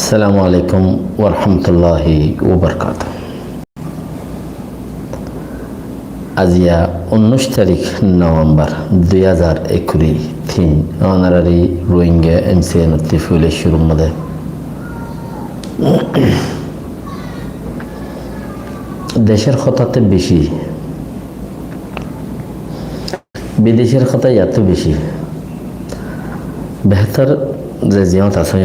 আসসালামু আলাইকুম ওরহমতুল্লাহি ওবরকাতুহ। আজিয়া 19 তারিখ নভেম্বর 2021 থিন অনারারি রোহিঙ্গা এমসিএন তিফুলে শুরু মধ্যে দেশের কথাতে বেশি, বিদেশের কথা এত বেশি বেহতর যে জিয়ত আছে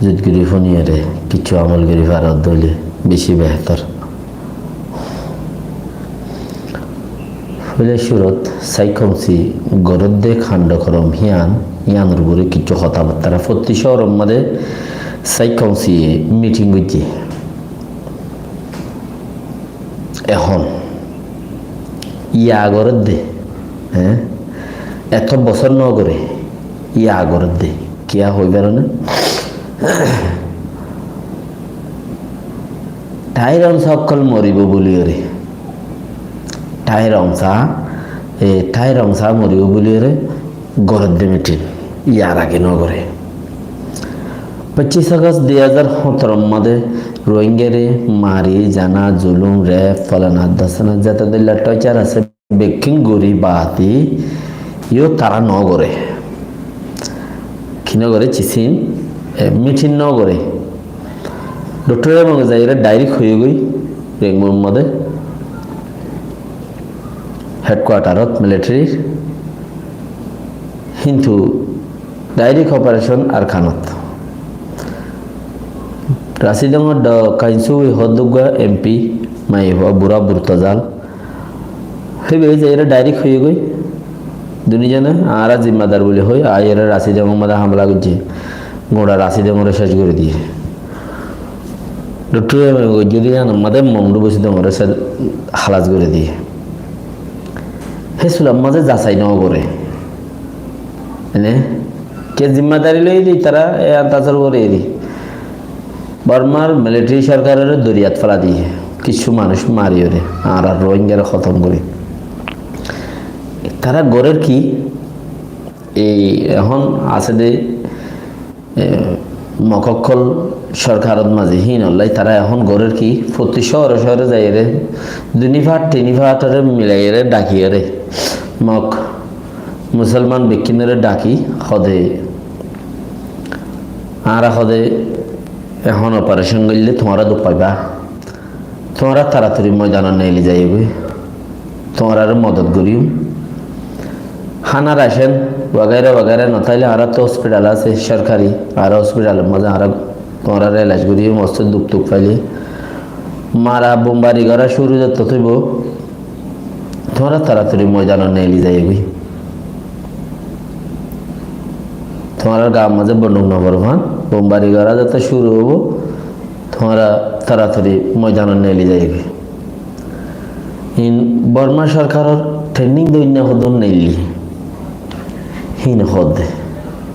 যুদ্ধগিরি ফোনিয়ারে কিছু আমলগিরি ভারত দলে বেশি বেহতর হইলে সুরত সাইকমসি গরদ্দে খান্ড করম হিয়ানোর উপরে কিছু কথাবার্তা প্রতি শহরের মধ্যে সাইকমসি মিটিং হইছে। এখন আগরের দে এত বছর ন করে আগরের দে কিয়া হইবার না টাইর অংশা অকল মরিব বলিওরে টাইর অংশা মরিব বলিওরে গরদ দে মিটিং ইয়ার আগে নগরে 25 আগস্ট 2017 মধ্যে রোহিঙ্গারে মারি জানা জুলুম রেপ ফলানা দাসানা যাতে দিল্লা টয়চার আছে বেকিং গরি বাতি ইও তারা নগরে কি নগরে চিসিন মিটিং নগরে ডক্টর এবং যাইরা ডাইরেক্ট হয়ে গই রেঙ্গুর মধ্যে হেডকোয়ার্টারত মিলিটারির কিন্তু ডাইরেক্ট অপারেশন আর খানত রাশিদঙ্গর কাইনসু হদুগা এমপি মাই বুড়া বুরতাজাল হেবে যাইরা ডাইরেক্ট হয়ে গই দুনিজনে আরা জিম্মাদার বলে হই আয়ের রাশিদঙ্গ মধ্যে হামলা করছে গোড়া রাশিদঙ্গরে শেষ করে দিয়ে ডক্টর যদি আমাদের মংডু বসে দমরে হালাজ করে দিয়ে হে সুলাম মাঝে যাচাই নাও করে এনে কে জিম্মাদারি লই দিই তারা এ আন্তাজর করে এরি বর্মার মিলিটারি সরকারের দরিয়াত ফেলা দিয়ে কিছু মানুষ মারি ওরে আর রোহিঙ্গার খতম করে তারা গড়ের কি এই এখন আছে দে মকক্কল সরকারত মাঝে হিনলাই তারা এখন গড়ের কি প্রতি শহরে শহরে যাই রে দুনিভাট তিনিভাটরে মিলাই রে ডাকি রে মক মুসলমান বিকিনরে ডাকি সদে আর সদে এখন অপারেশন করলে তোমরা দুঃখ পাইবা তোমরা তাড়াতাড়ি ময়দান নাইলে যাইবে তোমরা মদত করিও হানার আসেন वगैरह वगैरह नताइले आरा तो हॉस्पिटल আছে সরকারি আর হসপিটাল মজা আর তোমরা এলাজ করিও মস্ত দুঃখ দুঃখ পাইলে মারা বোমবারি করা শুরু যত থইব তোমরা তাড়াতাড়ি ময়দান নাইলে যাইবে তোমরা গাম মাঝে বন্ধুক নগর ভান বোমবারি করা যত শুরু হব তোমরা তাড়াতাড়ি ময়দান নাইলে যাইবে ইন বর্মা সরকারের ট্রেনিং দইনা হদন নাইলি হিন হদ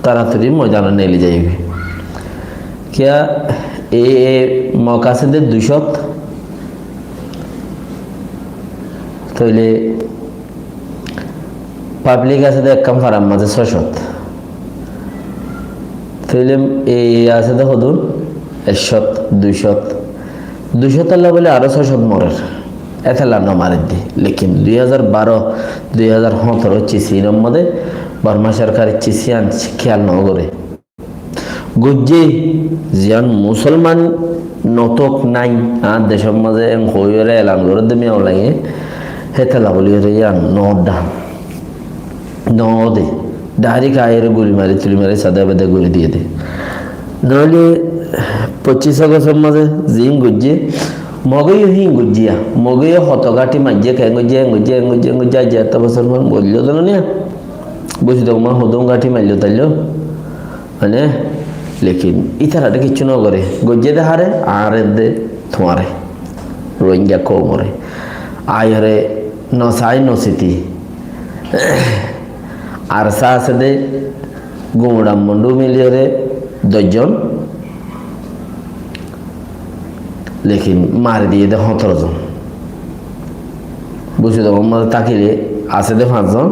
তাড়াতাড়ি ময়দান নাইলে যাইবে কিয়া এ মকাসেদে 200 তইলে পাবলিক আছে এক কাম ফারাম মাঝে 600 তইলে এই আছে দে হদুন 100 200 তাল্লা বলে আরো 600 মরের এতলা ন মারে দি লেকিন 2012-2017 চিসির মধ্যে বর্মা সরকারের চিসিয়ান খেয়াল ন করে গুজ্জে জিয়ান মুসলমান নতক নাই আর দেশের মাঝে হইরে এলান করে দেমি লাগে হেতলা বলি রে ইয়ান নডা নদে ডাইরেক্ট আয়ের গুলি মারি তুলি মারি সাদা বেদে গুলি দিয়ে দে নইলে 25 আগস্টের মাঝে জিম গুজ্জে মগই হি গুজিয়া মগই হতগাটি মাঝে কে গুজিয়া যা তা বছর মান বললো তো না বুঝি তো মা হদম গাটি মারলো তাইলো মানে লেকিন ইতারাটা কিছু না করে গজ্জে দে হারে আর দে তোমারে রোহিঙ্গা কোমরে আয়রে নসাই নসিতি আর সা আছে দে গুমড়া মন্ডু মিলিয়ে 10 জন লেকিন মারি দিয়ে দে 17 জন বুঝি তো মা তাকিলে আছে দে 5 জন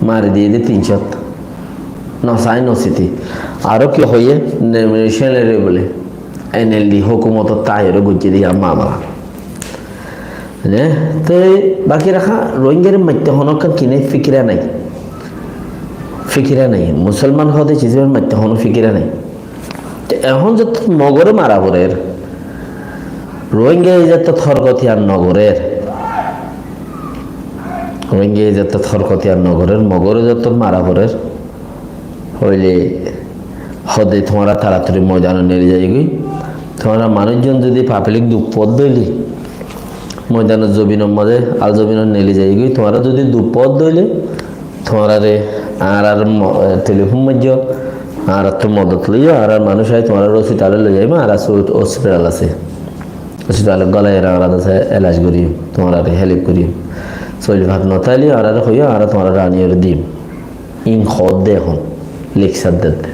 মারি দিয়ে দে 300 নসাই নসিতি আরো কি হয়ে নেমিনেশনের বলে এনএলডি হুকুমত তাইরও গুজি দিয়া মামলা ne তো বাকি রাখা রোহিঙ্গার মধ্যে হনকা কিনে ফিকিরা নাই মুসলমান হতে চিজের মধ্যে হন ফিকিরা নাই এখন যত মগরে মারা পড়ের রোহিঙ্গা যত থরকতিয়ার নগরের রোহিঙ্গা যত থরকতিয়ার নগরের মগরে যত মারা পড়ের হইলে হদে তোমরা তাড়াতাড়ি ময়দানে নেড়ে যাইগি তোমরা মানুষজন যদি পাবলিক দুপদ দইলি ময়দানের জমিনের মাঝে আল জমিনের নেলে যাইগি তোমরা যদি দুপদ দইলে তোমরা রে আর টেলিফোন মাঝ আর তো মদত লইও আর মানুষ হয় তোমার হসপিটালে লই যাইবা আর হসপিটাল আছে হসপিটালে গলায় আলাদা আছে এলাজ করি তোমার হেল্প করি চলি ভাত নতাইলি আর হইয়া আর তোমার রানিয়র দিম ইন খদ দে এখন লেকচার দিতে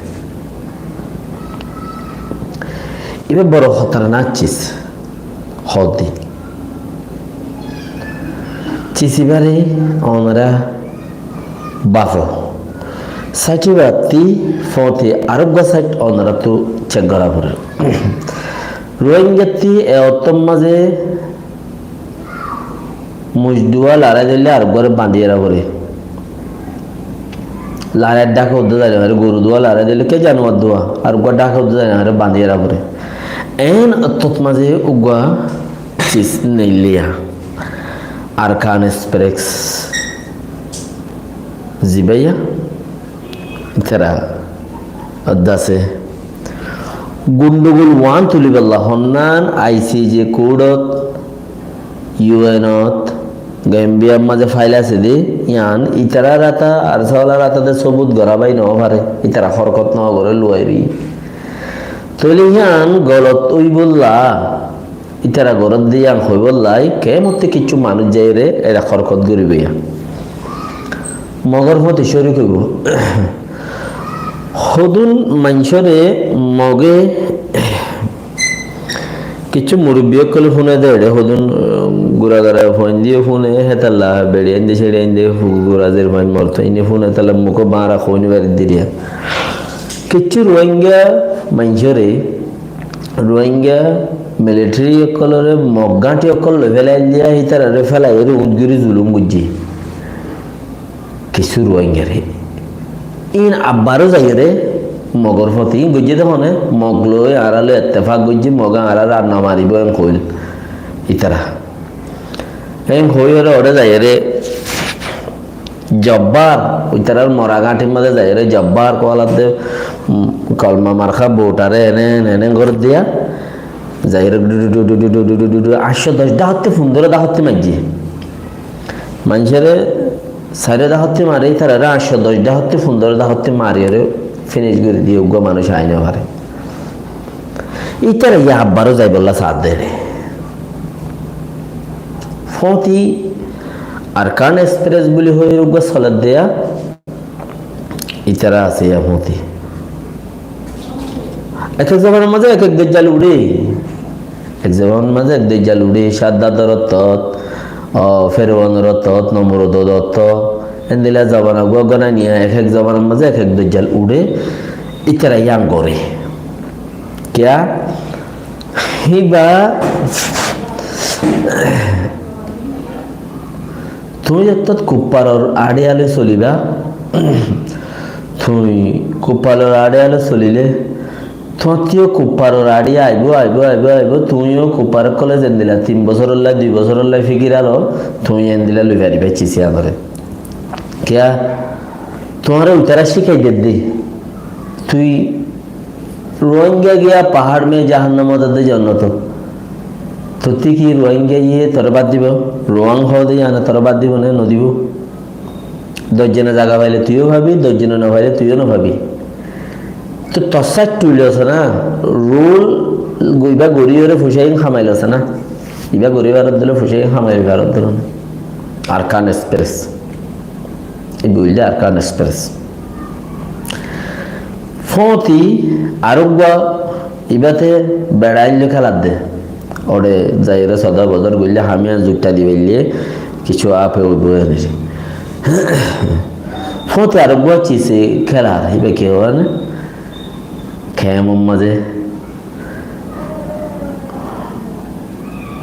এবার বড় হতারা নাচিস হদ দি চিসিবারে আমরা বাফো সাইটি বাতি ফতে আরোগ্য সাইট অনরা তো চেক করা পড়ে রোহিঙ্গাতি এ অত্তম মাঝে মুজদুয়া লারা দিলে আরোগ্যরে বাঁধিয়েরা পড়ে লারের ডাকা উদ্দ যায় না গরু দোয়া লারা দিলে কে জানোয়ার দোয়া আরোগ্য ডাকা উদ্দ যায় না বাঁধিয়েরা পড়ে এন অত্তত মাঝে উগা চিস নেইলিয়া আরকান এক্সপ্রেস জিবাইয়া ইতারা আদাসে গুন্ডুগুল ওয়ান তুলিবাল্লা হন্নান আইসিজে কোডত ইউএনত গাম্বিয়ার মাঝে ফাইল আছে দে ইয়ান ইতারা রাতা আর সাওলা রাতাতে সবুত গরাবাই ন পারে ইতারা হরকত ন করে লুয়াইরি তলি ইয়ান গলত ওই বললা ইতারা গরত দিয়া হই বললাই কেমতে কিছু মানুষ যাই রে এরা হরকত করিবে মগর হতে শরীর হইব হদুন মানুষরে মগে কিছু মুরব্বী কলে ফোনে দেয় হদুন গুড়াগাড়া ফোন দিয়ে ফোনে হেতাল্লা বেড়িয়ে দিয়ে ছেড়ে দিয়ে গুড়াদের ফাইন মরত ইনি ফোনে তাহলে মুখ বাঁড়া খোঁজ বাড়ি দিয়া কিছু রোহিঙ্গা মানুষরে রোহিঙ্গা মিলিটারি অকলরে মগাঁটি অকল লৈ ফেলাই দিয়া হিতারে ফেলাই এর উদগিরি জুলুম বুঝি কিছু রোহিঙ্গারে ইন আব্বারও যাই রে মগর ফতি গুজি দেখনে মগ লই আড়ালে এত্তেফাক গুজি মগা আড়া রান্না মারিব এম কইল ইতারা এম হই ওরে ওরে যাই রে জব্বার ইতারার মরা গাঁটির মাঝে যাই রে জব্বার কোয়ালাতে কলমা মার্খা বোটারে এনে এনে করে দিয়া যাই রে 810 দাহতে ফুন্দরে দাহতে মাঝি মানুষের সাড়ে দাহতে মারে তারা 810 দাহতে ফুন্দরে দাহতে মারি রে ফিনিশ করে দিয়ে উগ্র মানুষ আইনে পারে ইতারা ইয়া আব্বারও যাই বললা সাথ দে রে ফতি আরকান এক্সপ্রেস বলি হয়ে উগ্র সলাদ দেয়া ইতারা আছে ইয়া ফতি এক এক জমানের মাঝে এক এক দজ্জাল উড়ে এক জমানের মাঝে এক দজ্জাল উড়ে সাদ্দাত রত্তত ফেরওয়ান রত্তত নমরুদ দত্ত এন্দিলা জবানা গগনা নিয়ে এক এক জমানের মাঝে এক এক দজ্জাল উড়ে ইতারা ইয়াং করে क्या हिबा তুই যত কুপ্পারর আড়ে আলে চলিবা তুই কুপ্পারর আড়ে আলে চলিলে তুইও কুপ্পারর আড়ে আইব আইব আইব আইব তুইও কুপ্পার কলে যেন দিলা 3 বছরের লাই 2 বছরের লাই ফিকির আলো তুই এন দিলা লই পারিবা চিসিয়া করে क्या তোমারে উতারা শিখাই দে তুই रोहिंग्या गया पहाड़ में जहन्नम दे जन्नत तो ती की रोहिंग्या ये तरबाद দিব রোয়াং হও দে আনা तरबाद দিব না নদিব 10 জনে জায়গা পাইলে তুইও ভাবি 10 জনে না পাইলে তুইও না ভাবি তো তসাত তুইলছ না রোল গইবা গরিয়রে ফুসাই খামাইলছ না ইবা গরিবার দিলে ফুসাই খামাইল ভারত দিল আরকান এক্সপ্রেস এই বইলে আরকান এক্সপ্রেস ফতি আরোগ্য ইবাতে বেড়াইলে খেলার দে ওরে যাইরে সদা বদর গইলে হামিয়া জুটটা দিবেলে কিছু আপে উঠবে এনেছে ফতে আর বচিছে খেলার হিবে কেউ না খেয়ে মাঝে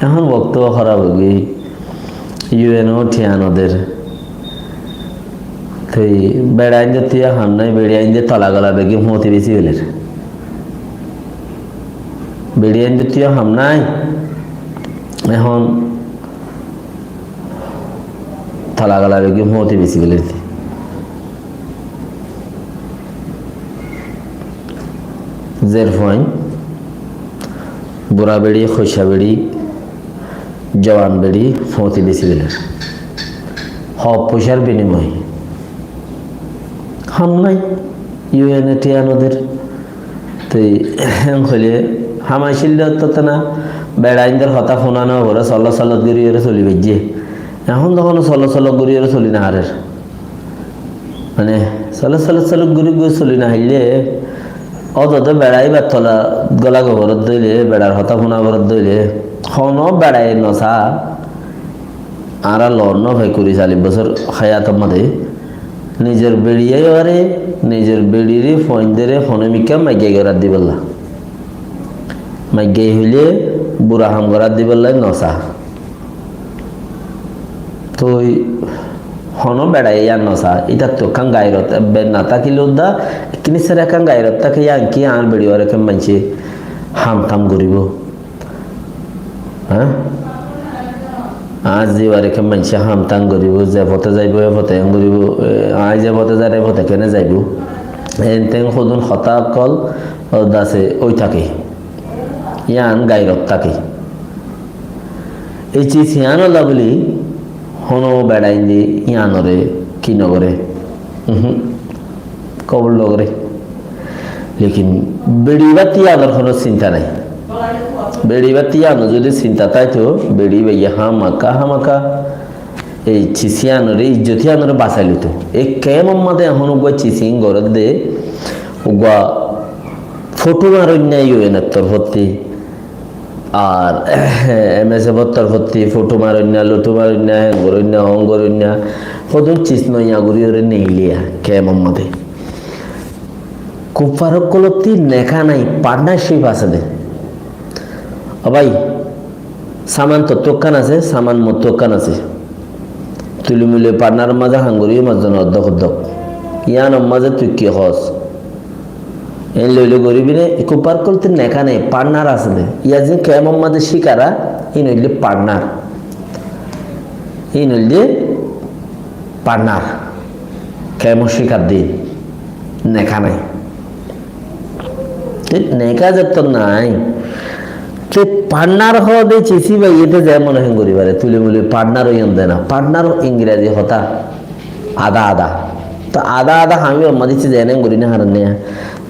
এখন বক্তব্য খারাপ হবি ইউএনও ঠিয়ানোদের তুই বেড়াইন যে তুই হাম নাই বেড়াইন যে তলা গলা বেগে মতি বেশি হলে বেড়াইন যে তুই হাম নাই এখন তলা গলা বেগে মতি বেশি হলে জের ফয়েন বুড়া বেড়ি খৈসা বেড়ি জওয়ান বেড়ি ফতি বেশি হলে হব পয়সার বিনিময় হাম নাই ইউএনএ টিয়ানোদের তুই হলে হামাইছিল তো না বেড়াইনদের হতা ফোনানো ওরা চল্ল চলত গড়িয়ে চলি বেজে এখন তখন চল্ল চলক গড়িয়ে চলি না হারের মানে চলক গড়ি গিয়ে চলি না হাইলে অত বেড়াই বা তলা গলা গোবরত দইলে বেড়ার হতা ফোনা ঘরত দইলে হন বেড়াই নচা আর লড় ভাই 40-40 বছর খায়াত মাঝে নিজের বেড়িয়ে আরে নিজের বেড়িরে ফোনদের ফোনমিকা মাইকে গড়াত দিবল্লা মাইকে হইলে বুড়া হাম গড়াত দিবল্লাই নচা তো হন বেড়াই আর নচা এটা তো কান গায়রত না থাকিলেও দা কিনি সেরা কান গায়রত তাকে কি আর বেড়িয়ে আর কেন মানছে হাম থাম করিব হ্যাঁ আজ যে বারেকে মানুষে হাম তাং করিব যে পথে যাইব এ পথে করিব আজ যে পথে যায় এ পথে কেনে যাইব এন তেন সদন হতা কল দাসে ওই থাকে ইয়ান গাইরত থাকে এই চিজ ইয়ান ওলা বলি হনো বেড়াই দি ইয়ানরে কি নগরে কবল লগরে লেকিন বেড়িবা তিয়ানোর কোনো চিন্তা নাই বেড়িবা তিয়ানো যদি চিন্তা তাই তো বেড়ি বাইয়া হামাকা এই চিচিয়ানোরে ইজ্জতিয়ানোরে বাঁচাইল তো এই কেমন মাদে এখন উগা চিচিং গরত দে উগা ফটো মারন্যা ইউএনের তরফতি আর MSF তরফতি ফটো মারন্যা লটু মারন্যা হ্যাঙ্গরন্যা হঙ্গরন্যা সদন চিস নইয়া গুড়িওরে নেইলিয়া কেমন মাদে কুপারক কলতি নেখা নাই পার্টনারশিপ আছে দে ভাই সামান তত্ত্বকান আছে সামান মত্তকান আছে তুলি মিলে পার্টনার মাঝে হাঙ্গুরি মাঝজন অর্ধক ইয়ান মাঝে তুই কি হস এই লইলে গরিবিনে কুপার করতে নেখা নেই পার্টনার আছে দে ইয়া যে কেমন মাঝে শিকারা এই নইলে পার্টনার এই নইলে পার্টনার কেমন শিকার দিন নেখা নাই নেখা যেত নাই পার্টনার হওয়া দিয়ে চিসি বা ইয়েতে যায় মনে হয় গরিবারে তুলে মুলে পার্টনার হইয়ান দেয় না পার্টনার ইংরেজি হতা আদা তো আদা আমি অম্মা দিচ্ছি যায় না গরি না হারান নেয়া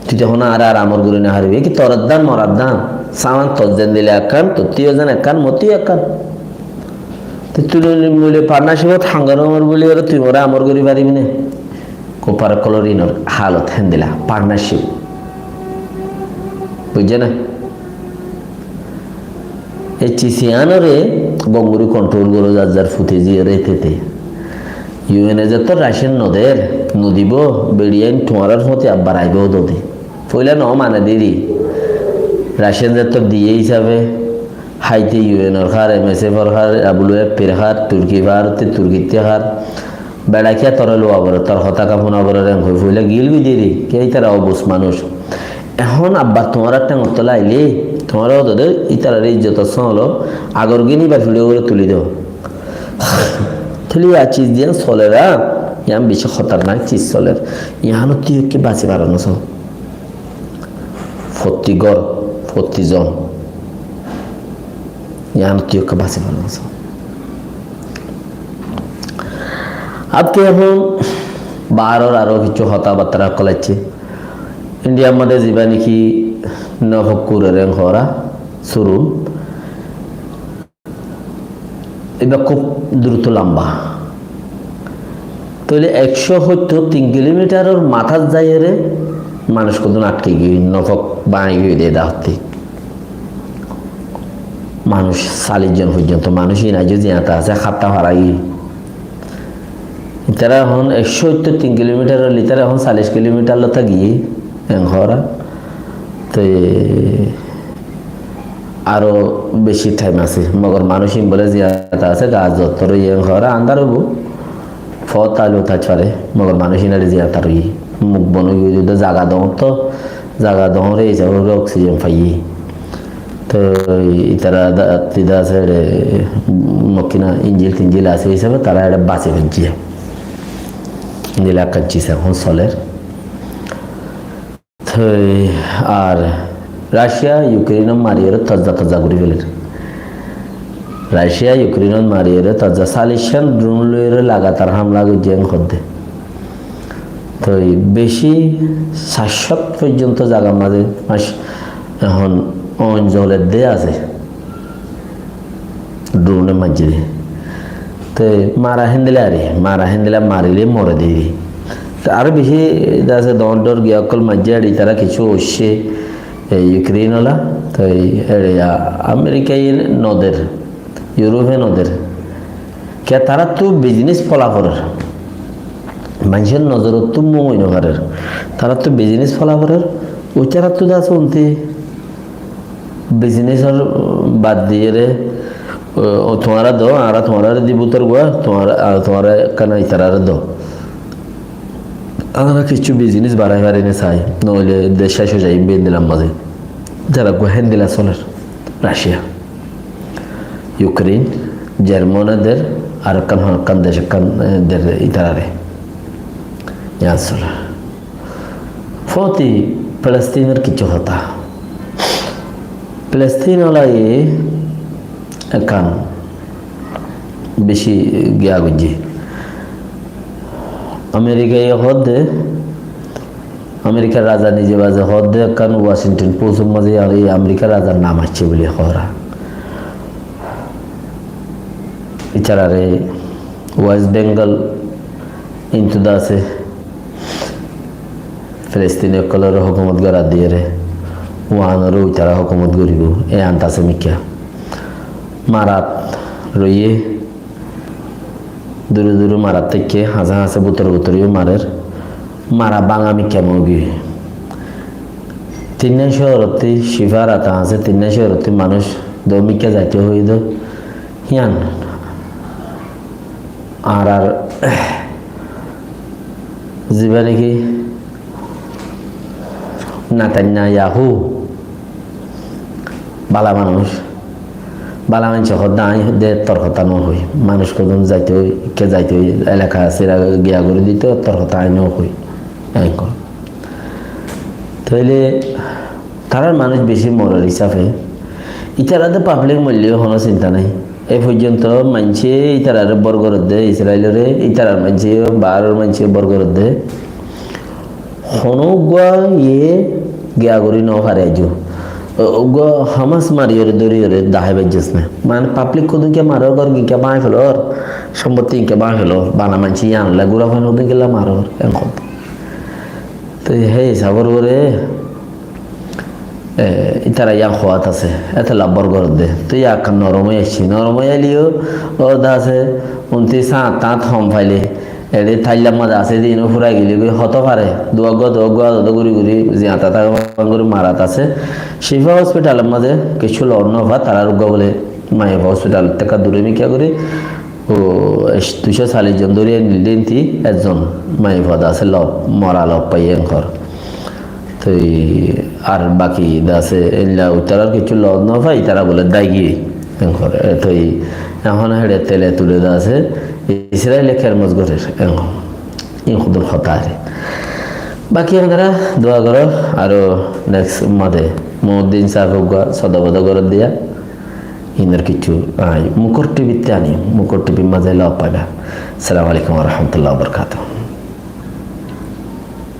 তুই যখন আর আমার গরি না হারবি কি তোর দান মরার দান সামান তোর যেন দিলে একান তো তুইও যেন একান মতিও একান তো তুলে মুলে পার্টনারশিপত হাঙ্গার আমার বলি ওরা তুই ওরা আমার গরি পারিবি না কোপার কলরিনর হালত হেন দিলা পার্টনারশিপ বুঝছে না এই চিসিয়ানরে গঙ্গুরি কন্ট্রোল করো যার ফুটে জিয়ে রেতেতে ইউএনএ যত রাশিয়ান নদের নদীব বেড়িয়াইন তোমার মতে আবার আইবেও দোদে পয়লা ন মানে দিদি রাশিয়ান যত দিয়ে হিসাবে হাইতে ইউএনর হার MSF হার WFP হার তুর্কি হার তুর্কিতে হার বেড়াইয়া তরে লো আবার তোর হতাকা ফোন আবার র্যাঙ্ক হয়ে পয়লা গিলবি দিদি কে তারা অবুস মানুষ এখন আব্বার তোমার একটা মতলা আইলে তোমারও তোদের ইতার ইজ্জত হলো আগর গিনি বা ভিডিও করে তুলি দেও তুলি আর চিজ দিয়ে চলেরা ইয়াম বেশি খতরনাক চিজ চলের ইহানো তুই কি বাঁচি বাড়ানো ফত্তিজন ইয়ানো তুই বাঁচি বাড়ানো আজকে এখন বারোর আরো কিছু হতাবার্তা কলাচ্ছে ইন্ডিয়ার মধ্যে যাবা নাকি নভকুরের হরা শুরু এবার খুব দ্রুত লম্বা তাহলে 173 কিলোমিটারের মাথার যাইরে মানুষ কতদিন আটকে গিয়ে নভক বাঁয়ে গিয়ে দিয়ে দেওয়া হতে মানুষ 40 জন পর্যন্ত মানুষই নাই যে আছে খাতা হারাই তারা এখন 173 কিলোমিটার হলে তারা এখন 40 কিলোমিটার লতা গিয়ে হরা তো আরো বেশি টাইম আছে মগর মানুষ বলে জিয়াতা আছে গাছ যত্তর হরা আন্দার হবো ফত আলো তা চলে মগর মানুষ ইনারে জিয়াতা রই মুখ বন যদি জাগা দহ তো জাগা দহরে হিসাবে অক্সিজেন পাই তো তারা তিদা আছে মকিনা ইঞ্জিল টিঞ্জিল আছে হিসাবে তারা এটা বাঁচে ফেলছি নীলা কাচ্ছিস এখন চলের আর রাশিয়া ইউক্রেন মারিয়ে তজা তজা করে ফেলের রাশিয়া ইউক্রেন মারিয়ে তজা 40 ড্রোন লইয়ে লাগাতার হামলা করছে খদ্দে তো বেশি 700 পর্যন্ত জায়গা মাঝে এখন অঞ্চলের দে আছে ড্রোনে মাঝে তো মারা হেন্দিলা মারিলে মরে দিবি আরো বেশি আছে দর গিয়ে অকল মাঝে আড়ি তারা কিছু হচ্ছে ইউক্রেন হলা তো আমেরিকাই নদের ইউরোপে নদের কে তারা তো বিজনেস ফলাফলের মানুষের নজরত তো মই নগরের তারা তো বিজনেস ফলাফলের ওইটারা তো আছে উনতে বিজনেসের বাদ দিয়ে রে তোমারা দো আর তোমারা দিব তোর গোয়া তোমারা কানাই তারা দো আমরা কিছু বিজনেস বাড়াই বাড়িয়ে চাই নইলে দেশ শেষ হয়ে যায় বেন দিলাম মাঝে যারা গোহেন দিলা চলের রাশিয়া ইউক্রেন জার্মানদের আর কান দেশ কানদের ইতারারে চলে ফতি ফলস্তিনের কিছু হতা ফলস্তিন হলাই একান বেশি গিয়া গুজি আমেরিকায় হদে আমেরিকার রাজা নিজে বাজে হদে একান ওয়াশিংটন পোস্ট মাঝে আর এই আমেরিকার রাজার নাম আসছে বলে খবরা এছাড়ারে ওয়েস্ট বেঙ্গল ইন্তুদা আছে ফিলিস্তিনি কলর হুকুমত গড়া দিয়ে রে ওয়ানরও তারা হুকুমত গড়িব এ আনতাছে মিকা মারাত রইয়ে দূরে দূরে মারাত থেকে হাজা হাসে বুতরিও মারা বাঙা মিকা মগি 3 শহরতে শিফার আতা আছে 3 শহরতে মানুষ দমিকা যাইতে হইদ হিয়ান আর জীবনে কি নেতানিয়াহু বালা মানুষ হদাই দে তর্কতা ন হই মানুষ কদম যাইতে হই কে যাইতে হই এলাকা সেরা গিয়া করে দিতে তর্কতা আইন হই এরকম তাইলে তারার মানুষ বেশি মরার হিসাবে ইতারাতে পাবলিক মূল্য কোনো চিন্তা নাই এই পর্যন্ত মানছে ইতারারে বর্গর দে ইসরায়েলরে ইতারার মানছে বারোর মানছে বর্গর দে হনুগুয়া ইয়ে গিয়া করি ন পারে আজু হামাস মারিয়রে দরিয়রে দাহে বাজ্যস না মানে পাবলিক কদিন কে মারো কর কি কে বাঁই ফেলোর সম্পত্তি কে বাঁই ফেলো বানা মানছি আনলা গুড়া ফান ওদিন গেলা মারোর এখন তো হে সাবর করে ইতারা ইয়া খোয়াত আছে এত লাভর গরত দে তো ইয়া কান নরমই আসছি নরমই আলিও ও দা আছে 29 তাঁত হম ফাইলে এড়ে থাইলাম মাঝে আছে দিন ফুরাই গেলে হত পারে দুয়াগ ঘুরি জিয়াতা করে মারাত আছে শিফা হসপিটালের মাঝে কিছু লড়ন হওয়া তারা রোগ বলে মায়ের হসপিটাল থেকে দূরে মিকিয়া করে ও 240 জন ধরে নিলেন একজন মায়ের ভদ আছে মরা লব পাইয়ে ঘর তো আর বাকি আছে এলা উত্তরার কিছু লড় ন পাই তারা বলে দায় গিয়ে ঘর তো এখন হেড়ে তেলে তুলে আছে ইসরায়েল খেরমজ গরের ইনখুদুল হতারে বাকি আপনারা দোয়া করো আরো নেক্সট মাদে মহদ্দিন সাহেব সদাবদ করে দিয়া ইনার কিছু মুকুর টিভিতে আনি মুকুর টিভির মাঝে লাভ পাইবা। আসসালামু আলাইকুম ওয়া রাহমাতুল্লাহি ওয়া বারাকাতুহু।